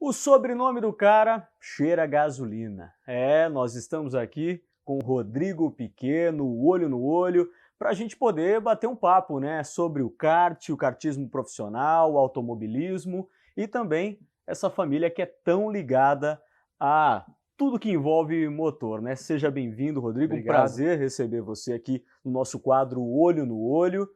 O sobrenome do cara cheira a gasolina. Nós estamos aqui com o Rodrigo Pequeno, o olho no olho, para a gente poder bater um papo, né, sobre o kart, o kartismo profissional, o automobilismo e também essa família que é tão ligada a tudo que envolve motor, né? Seja bem-vindo, Rodrigo. Um Obrigado. prazer receber você aqui no nosso quadro Olho no Olho.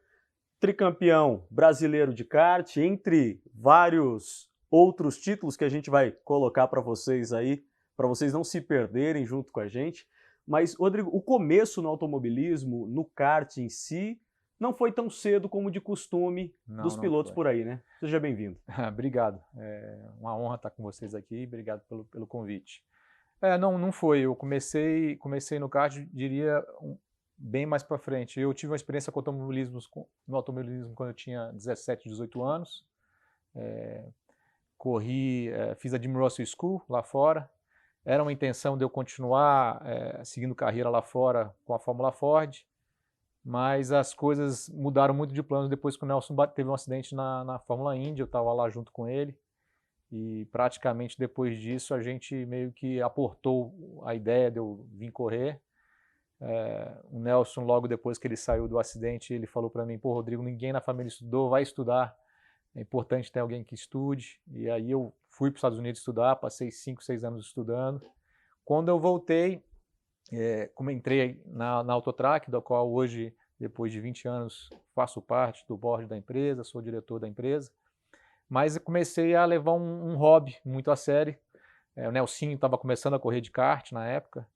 Tricampeão brasileiro de kart, entre vários outros títulos que a gente vai colocar para vocês aí, para vocês não se perderem junto com a gente. Mas, Rodrigo, o começo no automobilismo, no kart em si, não foi tão cedo como de costume Não, dos não pilotos foi. por aí, né? Seja bem-vindo. Obrigado. É uma honra estar com vocês aqui. Obrigado pelo convite. Não foi. Eu comecei no kart, diria, bem mais para frente. Eu tive uma experiência com no automobilismo quando eu tinha 17, 18 anos. Fiz a Jim Russell School lá fora. Era uma intenção de eu continuar seguindo carreira lá fora com a Fórmula Ford. Mas as coisas mudaram muito de planos depois que o Nelson teve um acidente na Fórmula Indy. Eu estava lá junto com ele e praticamente depois disso a gente meio que aportou a ideia de eu vir correr. O Nelson, logo depois que ele saiu do acidente, ele falou para mim: pô, Rodrigo, ninguém na família estudou, vai estudar, é importante ter alguém que estude. E aí eu fui para os Estados Unidos estudar, passei 5, 6 anos estudando. Quando eu voltei, como entrei na Autotrack, da qual hoje, depois de 20 anos, faço parte do board da empresa, sou diretor da empresa, mas eu comecei a levar um hobby muito a sério. O Nelsinho estava começando a correr de kart na época,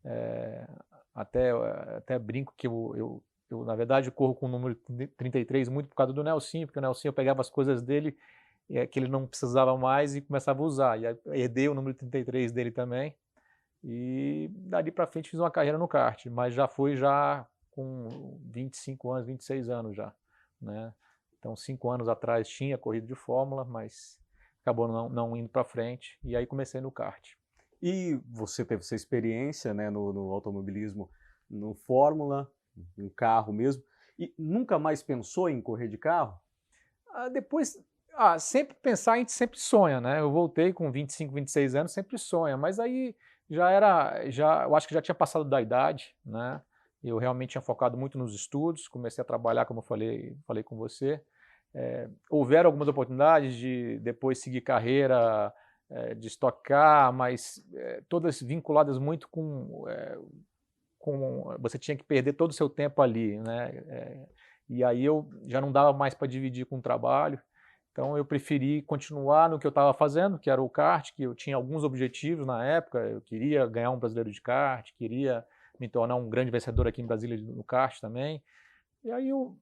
é, até brinco que eu, na verdade, corro com o número 33 muito por causa do Nelsinho, porque o Nelsinho eu pegava as coisas dele que ele não precisava mais e começava a usar, e aí herdei o número 33 dele também. E dali para frente fiz uma carreira no kart, mas já com 25 anos, 26 anos já, né? Então 5 anos atrás tinha corrido de Fórmula, mas acabou não indo para frente, e aí comecei no kart. E você teve essa experiência, né, no automobilismo, no Fórmula, um carro mesmo, e nunca mais pensou em correr de carro? Depois, sempre pensar, a gente sempre sonha, né? Eu voltei com 25, 26 anos, sempre sonha, mas aí eu acho que já tinha passado da idade, né? Eu realmente tinha focado muito nos estudos, comecei a trabalhar, como eu falei com você. Houveram algumas oportunidades de depois seguir carreira de Stock Car, mas todas vinculadas muito com você tinha que perder todo o seu tempo ali, né? E aí eu já não dava mais para dividir com o trabalho, então eu preferi continuar no que eu estava fazendo, que era o kart, que eu tinha alguns objetivos na época. Eu queria ganhar um brasileiro de kart, queria me tornar um grande vencedor aqui em Brasília no kart também,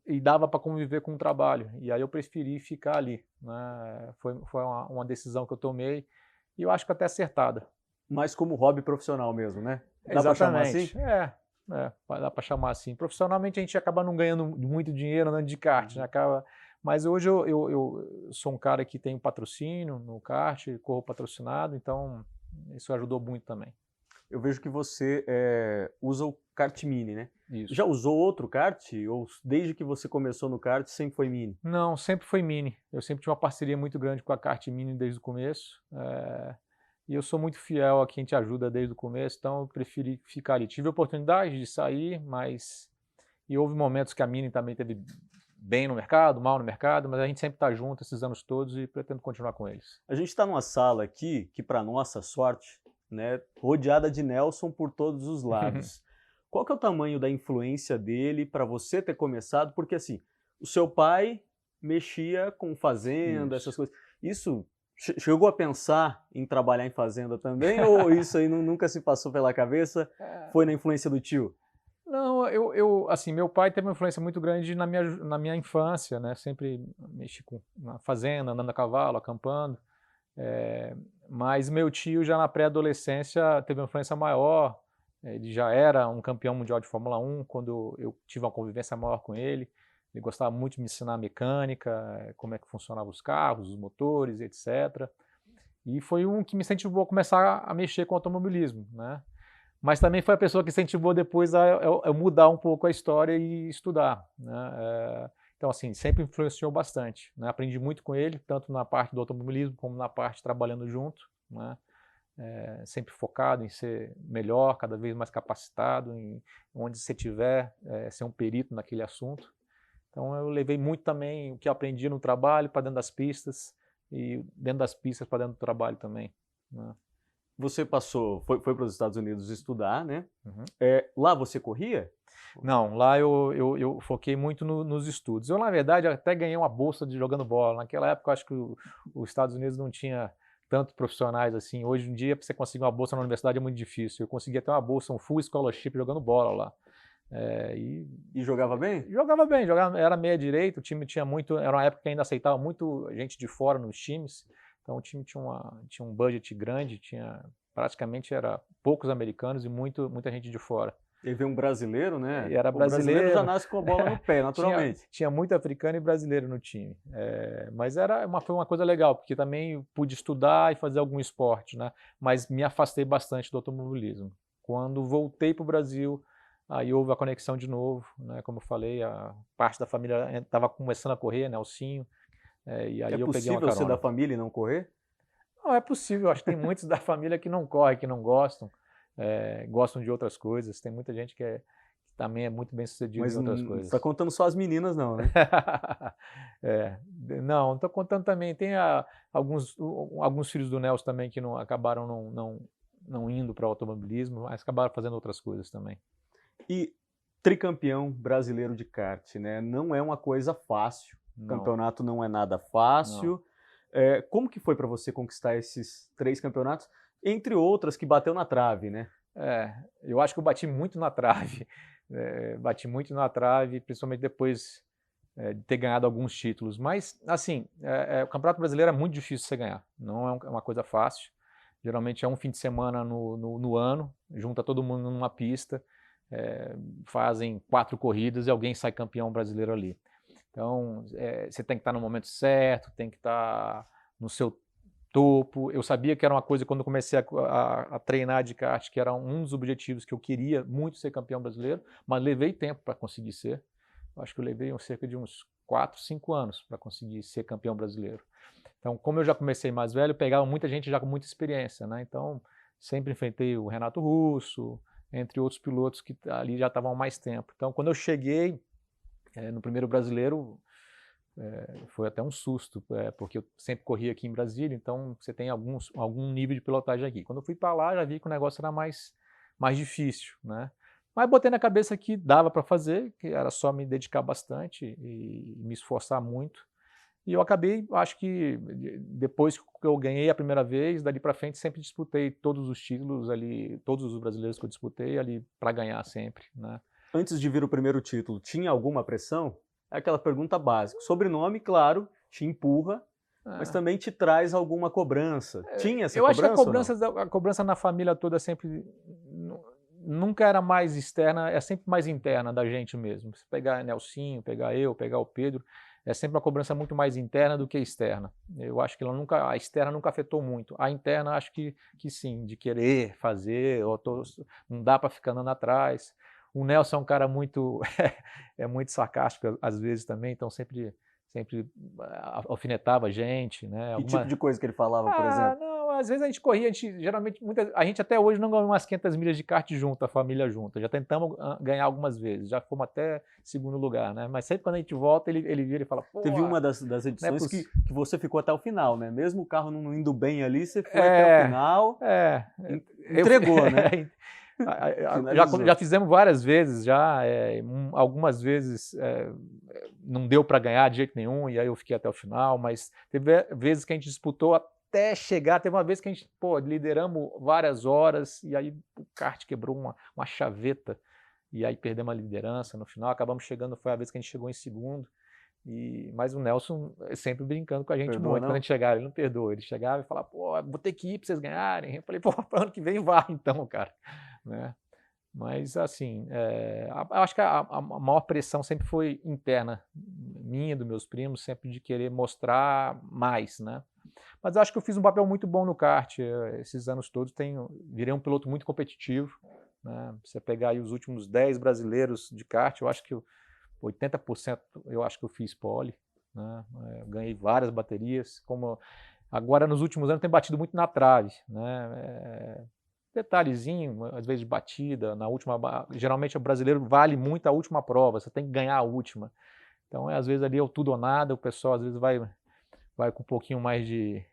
e dava para conviver com o trabalho, e aí eu preferi ficar ali, né? Foi uma decisão que eu tomei, e eu acho que até acertada. Mas como hobby profissional mesmo, né? Dá para chamar assim? Exatamente, dá para chamar assim. Profissionalmente a gente acaba não ganhando muito dinheiro andando de kart, né? Mas hoje eu sou um cara que tem patrocínio no kart, corro patrocinado, então isso ajudou muito também. Eu vejo que você usa o kart mini, né? Isso. Já usou outro kart? Ou desde que você começou no kart sempre foi mini? Não, sempre foi mini. Eu sempre tive uma parceria muito grande com a kart mini desde o começo. E eu sou muito fiel a quem te ajuda desde o começo, então eu preferi ficar ali. Tive a oportunidade de sair, e houve momentos que a Mini também teve bem no mercado, mal no mercado, mas a gente sempre está junto esses anos todos e pretendo continuar com eles. A gente está numa sala aqui que, para nossa sorte, né, rodeada de Nelson por todos os lados. Qual que é o tamanho da influência dele para você ter começado? Porque assim, o seu pai mexia com fazenda, essas Isso. coisas. Isso chegou a pensar em trabalhar em fazenda também? Ou isso aí nunca se passou pela cabeça? Foi na influência do tio? Não, assim, meu pai teve uma influência muito grande na minha infância, né? Sempre mexi na fazenda, andando a cavalo, acampando. Mas meu tio já na pré-adolescência teve uma influência maior. Ele já era um campeão mundial de Fórmula 1 quando eu tive uma convivência maior com ele. Ele gostava muito de me ensinar mecânica, como é que funcionavam os carros, os motores, etc. E foi um que me incentivou a começar a mexer com automobilismo, né? Mas também foi a pessoa que incentivou depois a eu mudar um pouco a história e estudar, né? Então, assim, sempre influenciou bastante, né? Aprendi muito com ele, tanto na parte do automobilismo como na parte trabalhando junto, né? Sempre focado em ser melhor, cada vez mais capacitado, em onde você tiver, ser um perito naquele assunto. Então eu levei muito também o que eu aprendi no trabalho para dentro das pistas e dentro das pistas para dentro do trabalho também, né? Você foi para os Estados Unidos estudar, né? Uhum. Lá você corria? Não, lá eu foquei muito nos estudos. Eu, na verdade, até ganhei uma bolsa de jogando bola. Naquela época, eu acho que os Estados Unidos não tinha tantos profissionais assim. Hoje em dia, para você conseguir uma bolsa na universidade é muito difícil. Eu consegui até uma bolsa, um full scholarship jogando bola lá. E jogava bem? Jogava bem, era meia direita, o time tinha muito, era uma época que ainda aceitava muito gente de fora nos times, então o time tinha um budget grande, praticamente era poucos americanos e muita gente de fora. E veio um brasileiro, né? E era O brasileiro já nasce com a bola no pé, naturalmente. Tinha muito africano e brasileiro no time. Mas foi uma coisa legal, porque também pude estudar e fazer algum esporte, né? Mas me afastei bastante do automobilismo. Quando voltei para o Brasil, aí houve a conexão de novo, né? Como eu falei, a parte da família estava começando a correr, Nelsinho, e aí eu peguei uma carona. É possível ser da família e não correr? Não, é possível. Acho que tem muitos da família que não correm, que não gostam. Gostam de outras coisas. Tem muita gente que também é muito bem sucedido em outras coisas. Mas não está contando só as meninas, não, né? Não estou contando também. Tem alguns filhos do Nelson também que acabaram não indo para o automobilismo, mas acabaram fazendo outras coisas também. E tricampeão brasileiro de kart, né? Não é uma coisa fácil. O campeonato não é nada fácil. Como que foi para você conquistar esses 3 campeonatos? Entre outras que bateu na trave, né? Eu acho que eu bati muito na trave. Bati muito na trave, principalmente depois de ter ganhado alguns títulos. Mas, assim, o Campeonato Brasileiro é muito difícil de você ganhar. Não é uma coisa fácil. Geralmente é um fim de semana no ano, junta todo mundo numa pista, fazem 4 corridas e alguém sai campeão brasileiro ali. Então, você tem que estar no momento certo, tem que estar no seu topo. Eu sabia que era uma coisa, quando eu comecei a treinar de kart, que era um dos objetivos que eu queria muito ser campeão brasileiro, mas levei tempo para conseguir ser. Eu acho que eu levei cerca de uns 4, 5 anos para conseguir ser campeão brasileiro. Então, como eu já comecei mais velho, pegava muita gente já com muita experiência, né? Então, sempre enfrentei o Renato Russo, entre outros pilotos que ali já estavam há mais tempo. Então, quando eu cheguei no primeiro brasileiro, foi até um susto, porque eu sempre corria aqui em Brasília, então você tem algum nível de pilotagem aqui. Quando eu fui para lá, já vi que o negócio era mais difícil, né? Mas botei na cabeça que dava para fazer, que era só me dedicar bastante e me esforçar muito. E eu acabei, acho que depois que eu ganhei a primeira vez, dali para frente sempre disputei todos os títulos ali, todos os brasileiros que eu disputei ali para ganhar sempre, né? Antes de vir o primeiro título, tinha alguma pressão? É aquela pergunta básica. Sobrenome, claro, te empurra, mas também te traz alguma cobrança. Tinha essa cobrança? Eu acho que a cobrança na família toda sempre nunca era mais externa, é sempre mais interna da gente mesmo. Se pegar Nelsinho, pegar eu, pegar o Pedro, é sempre uma cobrança muito mais interna do que externa. Eu acho que a externa nunca afetou muito. A interna acho que sim, de querer fazer, não dá para ficar andando atrás. O Nelson é um cara muito muito sarcástico às vezes também, então sempre alfinetava a gente, né? Que tipo de coisa que ele falava, por exemplo? Não, às vezes a gente corria, a gente até hoje não ganhou umas 500 milhas de kart junto, a família junta. Já tentamos ganhar algumas vezes, já fomos até segundo lugar, né? Mas sempre quando a gente volta, ele vira e fala, pô... Teve uma das edições que você ficou até o final, né? Mesmo o carro não indo bem ali, você foi até o final, entregou, né? Já fizemos várias vezes, algumas vezes não deu para ganhar de jeito nenhum, e aí eu fiquei até o final, mas teve vezes que a gente disputou até chegar, teve uma vez que a gente, lideramos várias horas, e aí o kart quebrou uma chaveta, e aí perdemos a liderança no final, acabamos chegando, foi a vez que a gente chegou em segundo, mas o Nelson sempre brincando com a gente muito, quando a gente chegava, ele não perdoa, ele chegava e falava, vou ter que ir para vocês ganharem, eu falei, para ano que vem vá então, cara, né? Mas assim, eu acho que a maior pressão sempre foi interna, minha, dos meus primos, sempre de querer mostrar mais, né? Mas eu acho que eu fiz um papel muito bom no kart, esses anos todos virei um piloto muito competitivo, né? Você pegar aí os últimos 10 brasileiros de kart, eu acho que 80% eu acho que eu fiz pole, né? Ganhei várias baterias, como agora nos últimos anos tem batido muito na trave, né? Detalhezinho, às vezes de batida, na última, geralmente o brasileiro vale muito a última prova, você tem que ganhar a última. Então, às vezes ali é o tudo ou nada, o pessoal às vezes vai com um pouquinho mais de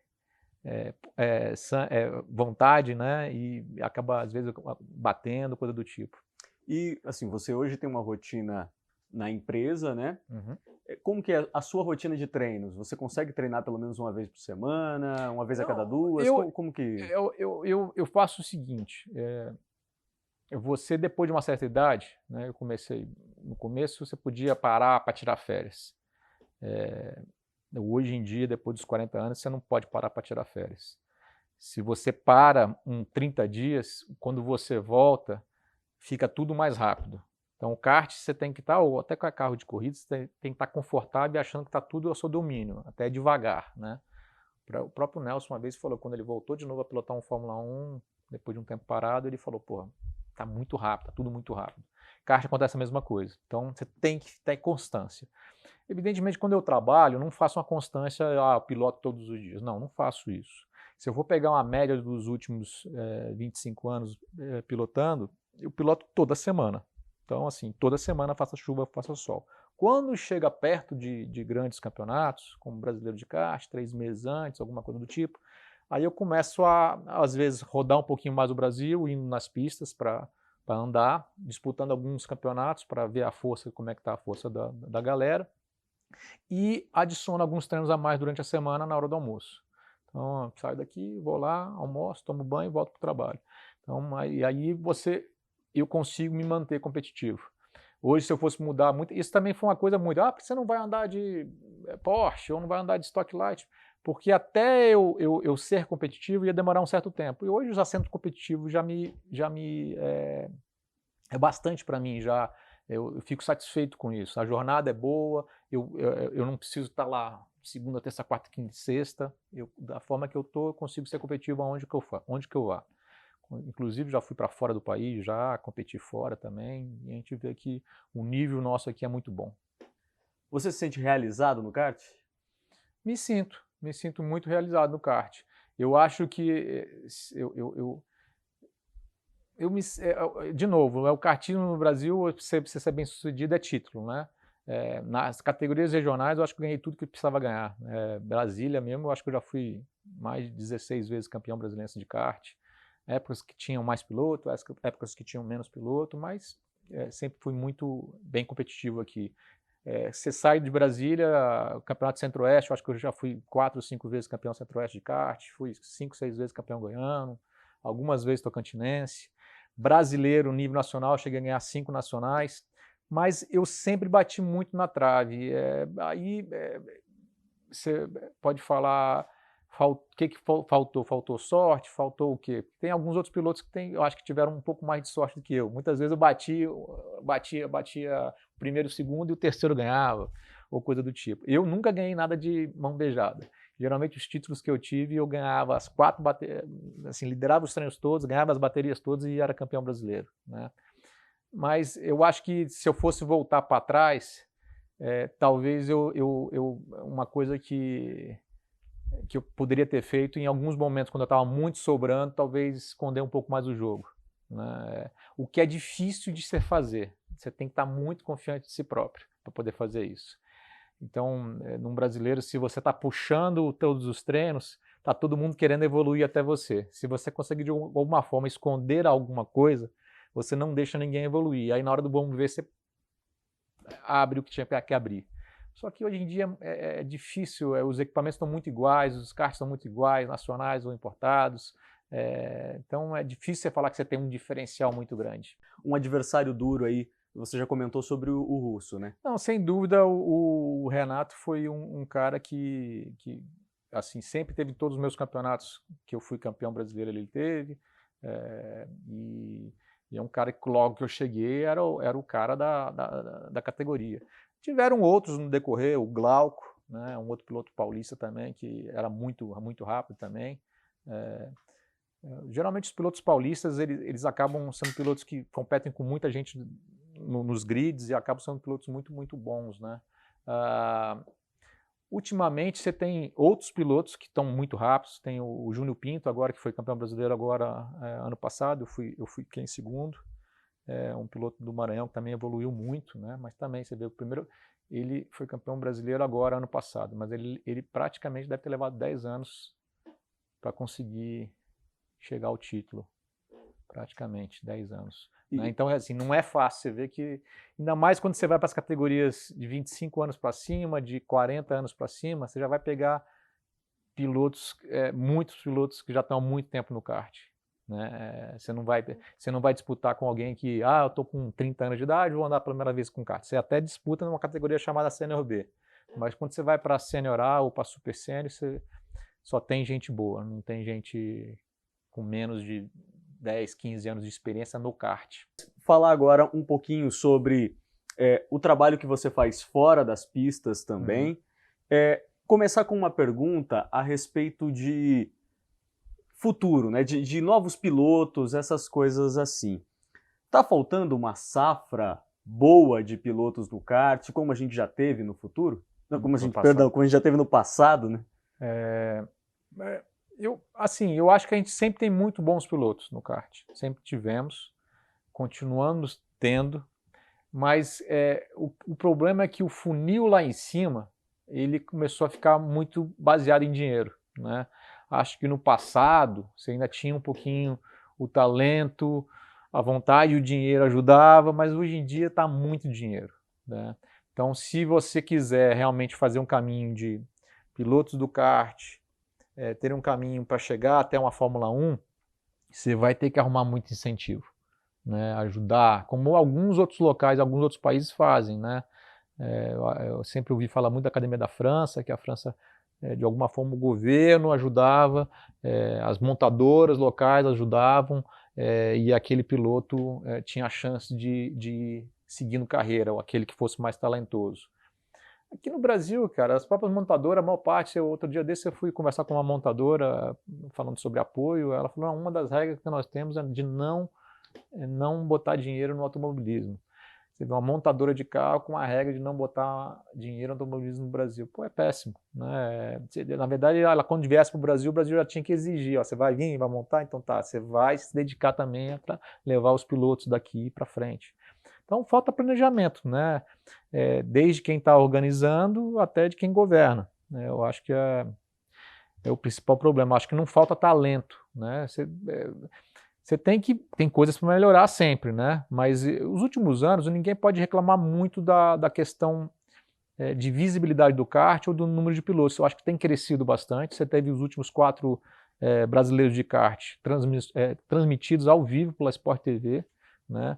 vontade, né? E acaba às vezes batendo, coisa do tipo. E assim, você hoje tem uma rotina na empresa, né? Uhum. Como que é a sua rotina de treinos? Você consegue treinar pelo menos uma vez por semana, uma vez a cada Não, duas? Como que... eu faço o seguinte, você depois de uma certa idade, né, eu comecei, no começo você podia parar para tirar férias. Hoje em dia, depois dos 40 anos, você não pode parar para tirar férias. Se você para 30 dias, quando você volta, fica tudo mais rápido. Então, o kart você tem que estar, ou até com carro de corrida, você tem que estar confortável e achando que está tudo ao seu domínio, até devagar, né? O próprio Nelson uma vez falou, quando ele voltou de novo a pilotar um Fórmula 1, depois de um tempo parado, ele falou, porra, tá muito rápido, tá tudo muito rápido. Kart acontece a mesma coisa. Então, você tem que ter constância. Evidentemente, quando eu trabalho, eu não faço uma constância, piloto todos os dias. Não faço isso. Se eu vou pegar uma média dos últimos 25 anos pilotando, eu piloto toda semana. Então, assim, toda semana faça chuva, faça sol. Quando chega perto de grandes campeonatos, como o Brasileiro de Kart, 3 meses antes, alguma coisa do tipo, aí eu começo às vezes, rodar um pouquinho mais o Brasil, indo nas pistas para andar, disputando alguns campeonatos para ver a força, como é que está a força da galera, e adiciono alguns treinos a mais durante a semana na hora do almoço. Então, saio daqui, vou lá, almoço, tomo banho e volto para o trabalho. Então, aí eu consigo me manter competitivo. Hoje, se eu fosse mudar muito, isso também foi uma coisa muito, porque você não vai andar de Porsche ou não vai andar de Stock Light, porque até eu ser competitivo ia demorar um certo tempo. E hoje, já sendo competitivo, é bastante para mim, já eu fico satisfeito com isso. A jornada é boa, eu não preciso estar lá segunda, terça, quarta, quinta e sexta. Da forma que eu estou, eu consigo ser competitivo onde que eu vá. Inclusive já fui para fora do país, já competi fora também, e a gente vê que o nível nosso aqui é muito bom. Você se sente realizado no kart? Me sinto muito realizado no kart. Eu acho que de novo, o kartismo no Brasil, você ser bem sucedido é título, né? Nas categorias regionais, eu acho que ganhei tudo que precisava ganhar. Brasília mesmo, eu acho que eu já fui mais de 16 vezes campeão brasileiro de kart. Épocas que tinham mais piloto, épocas que tinham menos piloto, mas sempre fui muito bem competitivo aqui. Você sai de Brasília, o Campeonato Centro-Oeste, eu acho que eu já fui 4 ou 5 vezes campeão Centro-Oeste de kart, fui 5, 6 vezes campeão goiano, algumas vezes tocantinense. Brasileiro, nível nacional, eu cheguei a ganhar 5 nacionais, mas eu sempre bati muito na trave. Você pode falar o que faltou? Faltou sorte? Faltou o quê? Tem alguns outros pilotos que eu acho que tiveram um pouco mais de sorte do que eu. Muitas vezes eu batia o primeiro, o segundo e o terceiro ganhava, ou coisa do tipo. Eu nunca ganhei nada de mão beijada. Geralmente os títulos que eu tive, eu ganhava as 4 baterias, assim, liderava os treinos todos, ganhava as baterias todas e era campeão brasileiro, né? Mas eu acho que se eu fosse voltar para trás, talvez uma coisa que eu poderia ter feito em alguns momentos, quando eu estava muito sobrando, talvez esconder um pouco mais o jogo, né? O que é difícil de se fazer. Você tem que estar muito confiante de si próprio para poder fazer isso. Então, num brasileiro, se você está puxando todos os treinos, está todo mundo querendo evoluir até você. Se você conseguir de alguma forma esconder alguma coisa, você não deixa ninguém evoluir. Aí na hora do vamos ver, você abre o que tinha que abrir. Só que hoje em dia é difícil, os equipamentos estão muito iguais, os karts estão muito iguais, nacionais ou importados. Então é difícil você falar que você tem um diferencial muito grande. Um adversário duro aí, você já comentou sobre o russo, né? Não, sem dúvida, o Renato foi um cara que assim, sempre teve todos os meus campeonatos que eu fui campeão brasileiro, ele teve. E é um cara que logo que eu cheguei era o cara da categoria. Tiveram outros no decorrer, o Glauco, né, um outro piloto paulista também, que era muito, muito rápido também. Geralmente os pilotos paulistas, eles acabam sendo pilotos que competem com muita gente nos grids e acabam sendo pilotos muito, muito bons, né? Ultimamente você tem outros pilotos que estão muito rápidos, tem o Júnior Pinto agora, que foi campeão brasileiro agora ano passado, eu fiquei em segundo, um piloto do Maranhão que também evoluiu muito, né? Mas também você vê o primeiro, ele foi campeão brasileiro agora ano passado, mas ele praticamente deve ter levado 10 anos para conseguir chegar ao título, praticamente 10 anos. Né? Então, assim, não é fácil, você vê que, ainda mais quando você vai para as categorias de 25 anos para cima, de 40 anos para cima, você já vai pegar pilotos, muitos pilotos que já estão há muito tempo no kart. Né? Você não vai disputar com alguém que, eu estou com 30 anos de idade, vou andar pela primeira vez com kart. Você até disputa numa categoria chamada Sênior B. Mas quando você vai para Sênior A ou para Super Sênior, você só tem gente boa, não tem gente com menos de 10, 15 anos de experiência no kart. Falar agora um pouquinho sobre o trabalho que você faz fora das pistas também. Começar com uma pergunta a respeito de futuro, né? De novos pilotos, essas coisas assim. Tá faltando uma safra boa de pilotos do kart, como a gente já teve no futuro? Não, como a gente já teve no passado, né? Eu acho que a gente sempre tem muito bons pilotos no kart, sempre tivemos, continuamos tendo, mas o problema é que o funil lá em cima, ele começou a ficar muito baseado em dinheiro, né? Acho que no passado você ainda tinha um pouquinho o talento, a vontade e o dinheiro ajudava, mas hoje em dia está muito dinheiro, né? Então, se você quiser realmente fazer um caminho de pilotos do kart, ter um caminho para chegar até uma Fórmula 1, você vai ter que arrumar muito incentivo, né? Ajudar, como alguns outros locais, alguns outros países fazem, né? Eu sempre ouvi falar muito da Academia da França, que a França, de alguma forma, o governo ajudava, as montadoras locais ajudavam, e aquele piloto tinha a chance de seguir carreira, ou aquele que fosse mais talentoso. Aqui no Brasil, cara, as próprias montadoras, a maior parte, outro dia desse eu fui conversar com uma montadora falando sobre apoio, ela falou, uma das regras que nós temos é de não botar dinheiro no automobilismo. Você vê uma montadora de carro com a regra de não botar dinheiro no automobilismo no Brasil. Pô, é péssimo, né? Na verdade, ela quando viesse para o Brasil já tinha que exigir, você vai vir, vai montar? Então tá, você vai se dedicar também para levar os pilotos daqui para frente. Então falta planejamento, né? Desde quem está organizando até de quem governa, né? Eu acho que é o principal problema. Eu acho que não falta talento, né? Você tem coisas para melhorar sempre, né? Mas os últimos anos ninguém pode reclamar muito da questão de visibilidade do kart ou do número de pilotos. Eu acho que tem crescido bastante. Você teve os últimos 4 brasileiros de kart transmitidos ao vivo pela Sport TV, né?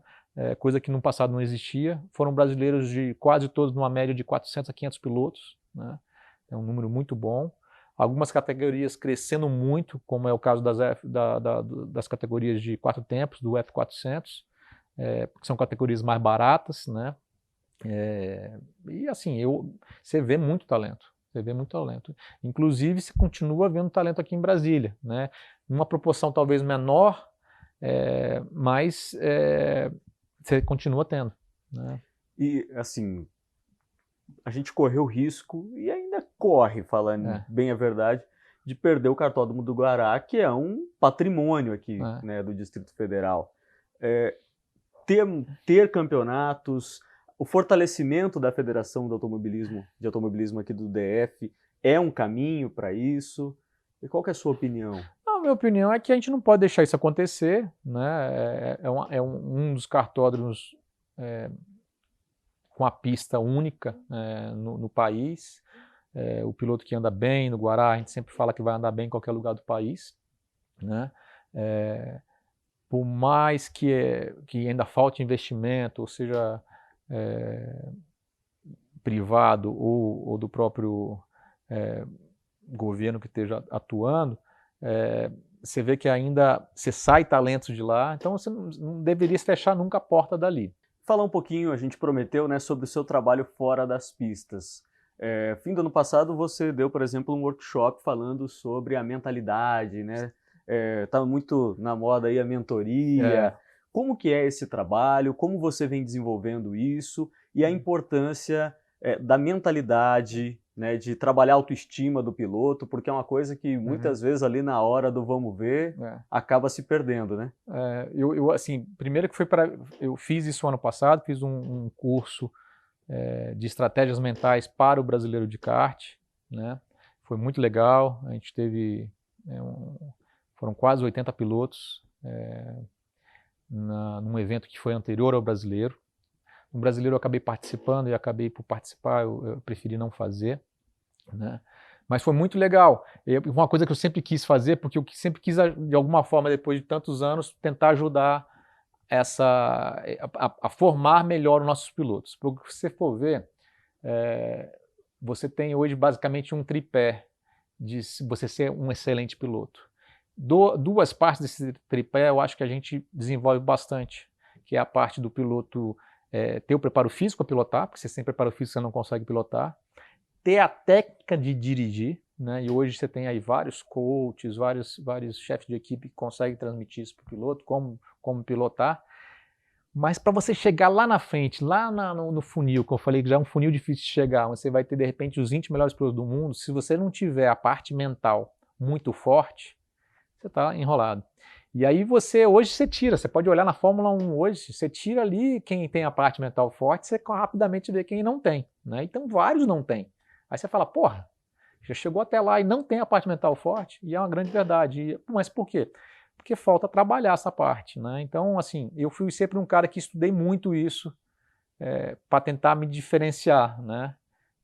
Coisa que no passado não existia. Foram brasileiros de quase todos numa média de 400 a 500 pilotos, né? É um número muito bom. Algumas categorias crescendo muito, como é o caso das categorias de 4 tempos, do F400, porque são categorias mais baratas, né? E assim, você vê muito talento. Você vê muito talento. Inclusive, você continua vendo talento aqui em Brasília, né? Uma proporção talvez menor, mas você continua tendo, né? E, assim, a gente correu o risco, e ainda corre, falando bem a verdade, de perder o Cartódromo do Guará, que é um patrimônio aqui, né, do Distrito Federal. Ter campeonatos, o fortalecimento da Federação de Automobilismo aqui do DF é um caminho para isso? E qual que é a sua opinião? A minha opinião é que a gente não pode deixar isso acontecer, né? É um dos cartódromos com a pista única no país. O piloto que anda bem no Guará, a gente sempre fala que vai andar bem em qualquer lugar do país, né? Por mais que ainda falte investimento, ou seja, privado ou do próprio governo que esteja atuando, você vê que ainda você sai talentos de lá, então você não deveria fechar nunca a porta dali. Falar um pouquinho, a gente prometeu, né, sobre o seu trabalho fora das pistas. Fim do ano passado você deu, por exemplo, um workshop falando sobre a mentalidade, né? Tá muito na moda aí a mentoria. Como que é esse trabalho, como você vem desenvolvendo isso e a importância da mentalidade, né, de trabalhar a autoestima do piloto, porque é uma coisa que muitas vezes ali na hora do vamos ver acaba se perdendo, né? Assim, primeiro que eu fiz isso ano passado, fiz um curso de estratégias mentais para o brasileiro de kart, né? Foi muito legal, a gente teve, foram quase 80 pilotos num evento que foi anterior ao brasileiro. No brasileiro eu acabei participando e acabei por participar, eu preferi não fazer, né? Mas foi muito legal. Uma coisa que eu sempre quis fazer, porque eu sempre quis, de alguma forma, depois de tantos anos, tentar ajudar a formar melhor os nossos pilotos. Porque se você for ver, você tem hoje basicamente um tripé de você ser um excelente piloto. Duas partes desse tripé eu acho que a gente desenvolve bastante, que é a parte do piloto ter o preparo físico a pilotar, porque sem preparo físico você não consegue pilotar, ter a técnica de dirigir, né? E hoje você tem aí vários coaches, vários chefes de equipe que conseguem transmitir isso para o piloto, como pilotar. Mas para você chegar lá na frente, lá no funil, que eu falei que já é um funil difícil de chegar, você vai ter de repente os 20 melhores pilotos do mundo, se você não tiver a parte mental muito forte, você está enrolado. E aí hoje você tira, você pode olhar na Fórmula 1 hoje, você tira ali quem tem a parte mental forte, você rapidamente vê quem não tem, né? Então vários não tem. Aí você fala, porra, já chegou até lá e não tem a parte mental forte, e é uma grande verdade. Mas por quê? Porque falta trabalhar essa parte, né? Então, assim, eu fui sempre um cara que estudei muito isso para tentar me diferenciar, né?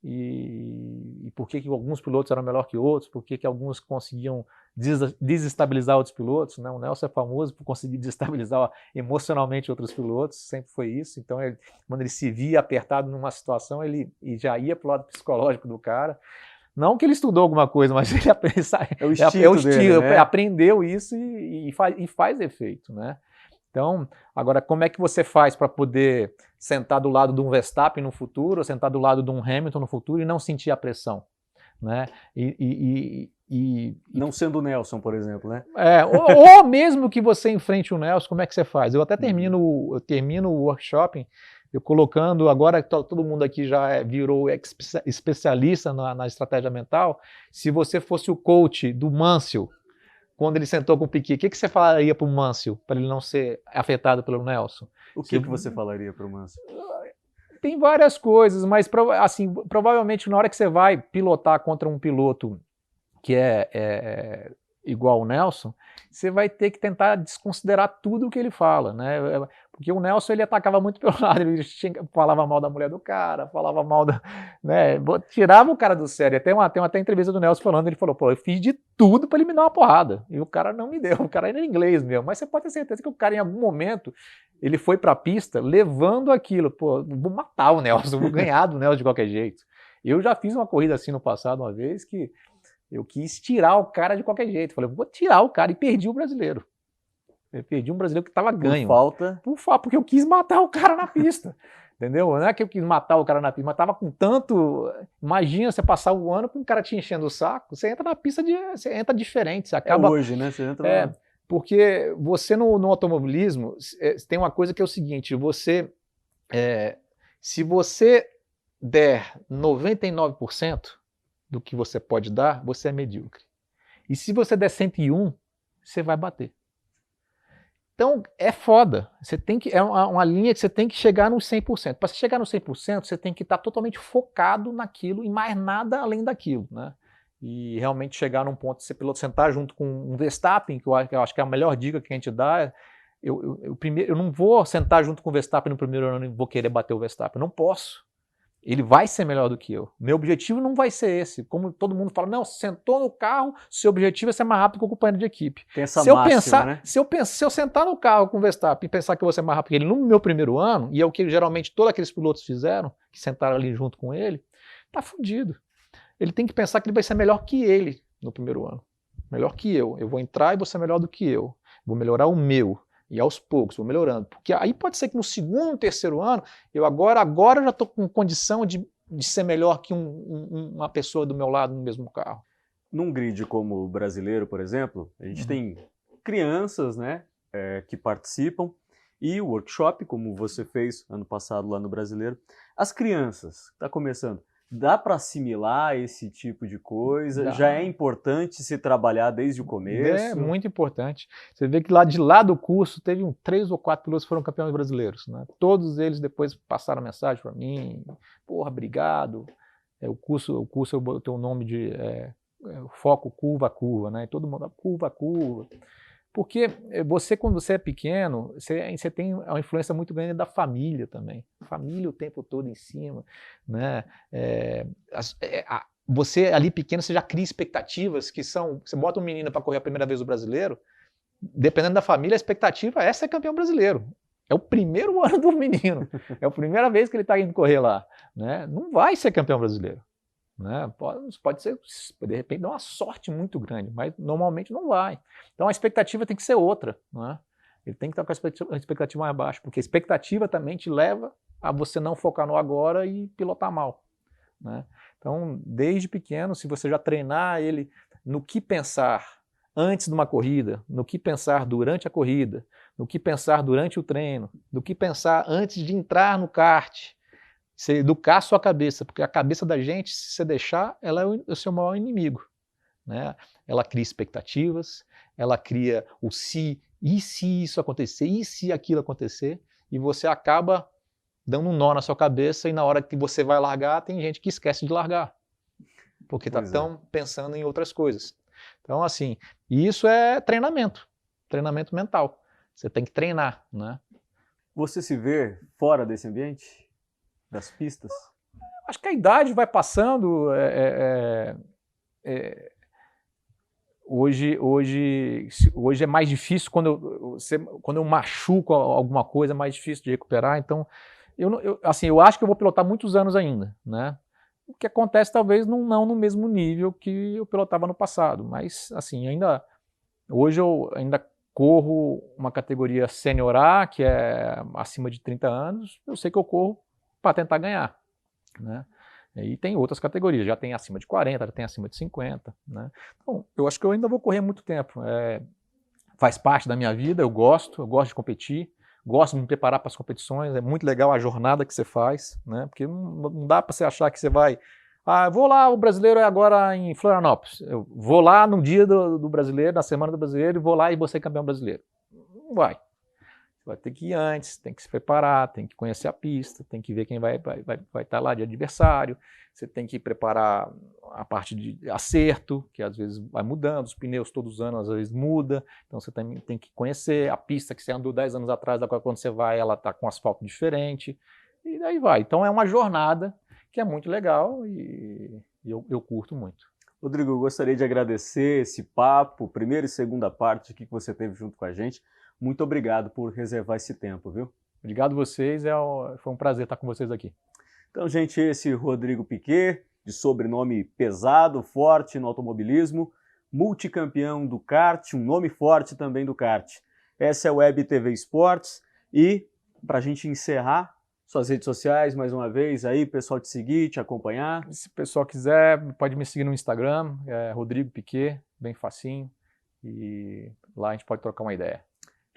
E por que alguns pilotos eram melhor que outros, por que alguns conseguiam desestabilizar outros pilotos, né? O Nelson é famoso por conseguir desestabilizar emocionalmente outros pilotos, sempre foi isso. Então, quando ele se via apertado numa situação, ele já ia para o lado psicológico do cara. Não que ele estudou alguma coisa, mas ele é o estilo dele, né? Aprendeu isso e faz efeito, né? Então, agora, como é que você faz para poder sentar do lado de um Verstappen no futuro, ou sentar do lado de um Hamilton no futuro e não sentir a pressão, né? Não sendo o Nelson, por exemplo, né? Ou mesmo que você enfrente o Nelson, como é que você faz? Eu até termino o workshop eu colocando, agora que todo mundo aqui já virou especialista na estratégia mental, se você fosse o coach do Mansell, quando ele sentou com o Piquet, o que você falaria para o Mansell, para ele não ser afetado pelo Nelson? O que você falaria para o Mansell? Tem várias coisas, mas assim, provavelmente na hora que você vai pilotar contra um piloto que é igual o Nelson, você vai ter que tentar desconsiderar tudo o que ele fala, né? Porque o Nelson, ele atacava muito pelo lado, ele falava mal da mulher do cara, falava mal né? Tirava o cara do sério. Tem até entrevista do Nelson falando, ele falou, pô, eu fiz de tudo para ele me dar uma porrada, e o cara não me deu, o cara era inglês mesmo, mas você pode ter certeza que o cara em algum momento, ele foi para a pista levando aquilo, pô, vou matar o Nelson, vou ganhar do Nelson de qualquer jeito. Eu já fiz uma corrida assim no passado, uma vez, que eu quis tirar o cara de qualquer jeito. Falei, vou tirar o cara, e perdi o brasileiro. Eu perdi um brasileiro que estava ganho. Por falta? Porque eu quis matar o cara na pista. Entendeu? Não é que eu quis matar o cara na pista, mas estava com tanto... Imagina você passar o ano com um cara te enchendo o saco, você entra na pista, você entra diferente. Você acaba... hoje, né? Você entra porque você no automobilismo, tem uma coisa que é o seguinte, se você der 99%, do que você pode dar, você é medíocre. E se você der 101, você vai bater. Então, é foda. É uma linha que você tem que chegar no 100%. Para você chegar no 100%, você tem que estar totalmente focado naquilo e mais nada além daquilo, né? E realmente chegar num ponto de ser piloto, sentar junto com um Verstappen, que eu acho que é a melhor dica que a gente dá. Eu não vou sentar junto com o Verstappen no primeiro ano e vou querer bater o Verstappen. Eu não posso. Ele vai ser melhor do que eu. Meu objetivo não vai ser esse. Como todo mundo fala, não, sentou no carro, seu objetivo é ser mais rápido que o companheiro de equipe. Tem essa máxima, né? Se eu sentar no carro com o Verstappen e pensar que eu vou ser mais rápido que ele no meu primeiro ano, e é o que geralmente todos aqueles pilotos fizeram, que sentaram ali junto com ele, tá fudido. Ele tem que pensar que ele vai ser melhor que ele no primeiro ano. Melhor que eu. Eu vou entrar e vou ser melhor do que eu. Vou melhorar o meu. E aos poucos, vou melhorando. Porque aí pode ser que no segundo, terceiro ano, eu agora já estou com condição de ser melhor que uma pessoa do meu lado no mesmo carro. Num grid como o brasileiro, por exemplo, a gente tem crianças, né, que participam, e o workshop, como você fez ano passado lá no Brasileiro. As crianças, está começando, dá para assimilar esse tipo de coisa? Dá. Já é importante se trabalhar desde o começo? É muito importante. Você vê que lá de lá do curso teve 3 ou 4 pilotos que foram campeões brasileiros, né? Todos eles depois passaram mensagem para mim, porra, obrigado. O curso eu botei o nome de foco curva a curva, né? E todo mundo curva a curva. Porque quando você é pequeno, você tem uma influência muito grande da família também. Família o tempo todo em cima, né? Você ali pequeno, você já cria expectativas que são... Você bota um menino para correr a primeira vez o brasileiro, dependendo da família, a expectativa é ser campeão brasileiro. É o primeiro ano do menino. É a primeira vez que ele está indo correr lá, né? Não vai ser campeão brasileiro, né? Pode ser, de repente, dar uma sorte muito grande, mas normalmente não vai. Então a expectativa tem que ser outra, né? Ele tem que estar com a expectativa mais baixa, porque a expectativa também te leva a você não focar no agora e pilotar mal, né? Então, desde pequeno, se você já treinar ele no que pensar antes de uma corrida, no que pensar durante a corrida, no que pensar durante o treino, no que pensar antes de entrar no kart, você educar a sua cabeça, porque a cabeça da gente, se você deixar, ela é o seu maior inimigo, né? Ela cria expectativas, ela cria o e se isso acontecer, e se aquilo acontecer, e você acaba dando um nó na sua cabeça, e na hora que você vai largar, tem gente que esquece de largar, porque está tão pensando em outras coisas. Então, assim, isso é treinamento mental. Você tem que treinar, né? Você se vê fora desse ambiente? Das pistas? Acho que a idade vai passando. Hoje é mais difícil, quando eu machuco alguma coisa, é mais difícil de recuperar. Então, eu acho que eu vou pilotar muitos anos ainda, né? O que acontece talvez não no mesmo nível que eu pilotava no passado, mas assim, hoje eu ainda corro uma categoria Senior A, que é acima de 30 anos, eu sei que eu corro para tentar ganhar, né? E tem outras categorias, já tem acima de 40, já tem acima de 50, né? Então, eu acho que eu ainda vou correr muito tempo. Faz parte da minha vida, eu gosto de competir, gosto de me preparar para as competições, é muito legal a jornada que você faz, né? Porque não dá para você achar que você vai... vou lá, o brasileiro é agora em Florianópolis, eu vou lá no dia do brasileiro, na semana do brasileiro, e vou lá e vou ser campeão brasileiro. Não vai. Vai ter que ir antes, tem que se preparar, tem que conhecer a pista, tem que ver quem vai estar lá de adversário, você tem que preparar a parte de acerto, que às vezes vai mudando, os pneus todos os anos às vezes muda, então você tem que conhecer a pista que você andou 10 anos atrás, agora quando você vai ela está com asfalto diferente, e daí vai. Então é uma jornada que é muito legal e eu curto muito. Rodrigo, eu gostaria de agradecer esse papo, primeira e segunda parte que você teve junto com a gente. Muito obrigado por reservar esse tempo, viu? Obrigado a vocês, foi um prazer estar com vocês aqui. Então, gente, esse Rodrigo Piquet, de sobrenome pesado, forte no automobilismo, multicampeão do kart, um nome forte também do kart. Essa é a Web TV Esportes e, para a gente encerrar, suas redes sociais, mais uma vez, aí, pessoal te seguir, te acompanhar. Se o pessoal quiser, pode me seguir no Instagram, Rodrigo Piquet, bem facinho, e lá a gente pode trocar uma ideia.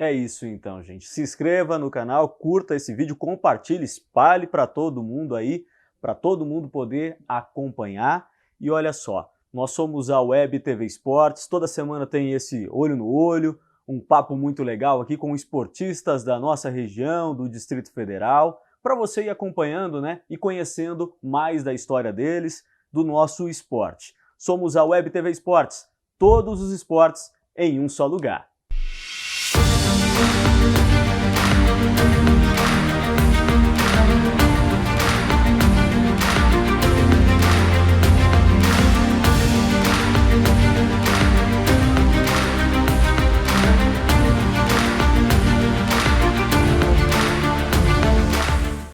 É isso então, gente. Se inscreva no canal, curta esse vídeo, compartilhe, espalhe para todo mundo aí, para todo mundo poder acompanhar. E olha só, nós somos a Web TV Esportes, toda semana tem esse olho no olho, um papo muito legal aqui com esportistas da nossa região, do Distrito Federal, para você ir acompanhando, né, e conhecendo mais da história deles, do nosso esporte. Somos a Web TV Esportes, todos os esportes em um só lugar.